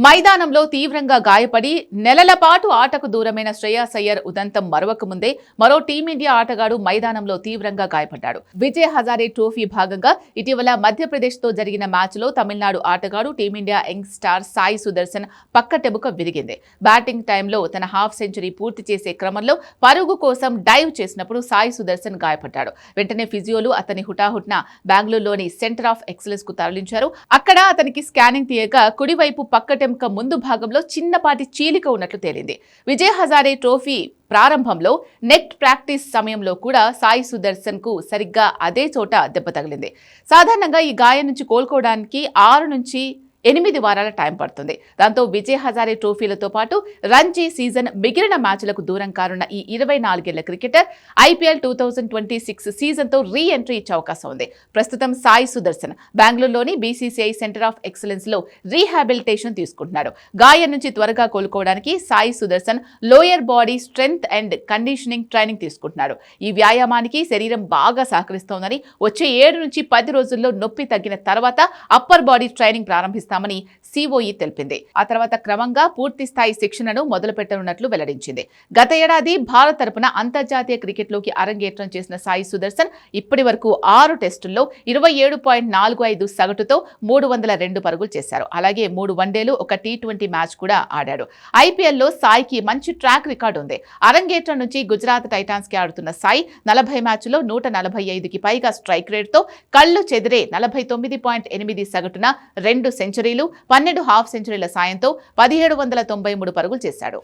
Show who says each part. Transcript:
Speaker 1: మైదానంలో తీవ్రంగా గాయపడి నెలల పాటు ఆటకు దూరమైన శ్రేయాస్ అయ్యర్ ఉదంతం మరవక ముందే మరో టీమిండియా ఆటగాడు మైదానంలో తీవ్రంగా గాయపడ్డాడు. విజయ్ హజారే ట్రోఫీ భాగంగా ఇటీవల మధ్యప్రదేశ్తో జరిగిన మ్యాచ్లో తమిళనాడు ఆటగాడు team India young star Sai Sudarshan పక్కటెముక విరిగింది. బ్యాటింగ్ టైంలో తన హాఫ్ సెంచరీ పూర్తి చేసే క్రమంలో పరుగు కోసం డైవ్ చేసినప్పుడు సాయి సుదర్శన్ గాయపడ్డాడు. వెంటనే ఫిజియోలు అతని హుటాహుట్న బెంగళూరులోని సెంటర్ ఆఫ్ ఎక్సలెన్స్ కు తరలించారు. అక్కడ అతనికి స్కానింగ్ తీయగా కుడివైపు పక్కటెముక ముందు భాగంలో చిన్నపాటి చీలిక ఉన్నట్లు తేలింది. విజయ్ హజారే ట్రోఫీ ప్రారంభంలో నెట్ ప్రాక్టీస్ సమయంలో కూడా సాయి సుదర్శన్ కు సరిగ్గా అదే చోట దెబ్బ తగిలింది. సాధారణంగా ఈ గాయం నుంచి కోలుకోవడానికి 6 నుంచి 8 వారాల టైం పడుతుంది. దాంతో విజయ్ హజారే ట్రోఫీలతో పాటు రంజీ సీజన్ మిగిలిన మ్యాచ్లకు దూరం కానున్న ఈ 24 ఏళ్ల క్రికెటర్ ఐపీఎల్ 2026 సీజన్తో రీ ఎంట్రీ ఇచ్చే అవకాశం ఉంది. ప్రస్తుతం సాయి సుదర్శన్ బెంగళూరులోని బీసీసీఐ సెంటర్ ఆఫ్ ఎక్సలెన్స్ లో రీహాబిలిటేషన్ తీసుకుంటున్నాడు. గాయం నుంచి త్వరగా కోలుకోవడానికి Sai Sudarshan lower body strength and conditioning training తీసుకుంటున్నాడు. ఈ వ్యాయామానికి శరీరం బాగా సహకరిస్తోందని వచ్చే 7 నుంచి 10 రోజుల్లో నొప్పి తగ్గిన తర్వాత అప్పర్ బాడీ ట్రైనింగ్ ప్రారంభిస్తారు ని సిఓఈ తెలిపింది. ఆ తర్వాత క్రమంగా పూర్తి స్థాయి శిక్షణను మొదలు పెట్టనున్నట్లు వెల్లడించింది. గత ఏడాది భారత్ తరపున అంతర్జాతీయ క్రికెట్లోకి అరంగేట్రం చేసిన సాయి సుదర్శన్ ఇప్పటి వరకు 6 టెస్టుల్లో 27.45 సగటుతో 302 పరుగులు చేశారు. అలాగే 3 వన్డేలు, 1 టీ20 మ్యాచ్ కూడా ఆడాడు. ఐపీఎల్లో సాయికి మంచి ట్రాక్ రికార్డు ఉంది. అరంగేట్రం నుంచి గుజరాత్ టైటాన్స్ కి ఆడుతున్న సాయి 40 మ్యాచ్ల్లో 145కి పైగా స్ట్రైక్ రేట్తో కళ్లు చెదిరే 49.8 సగటున 2 సెంచరీలు, 12 హాఫ్ సెంచరీల సాయంతో 1793 పరుగులు చేశాడు.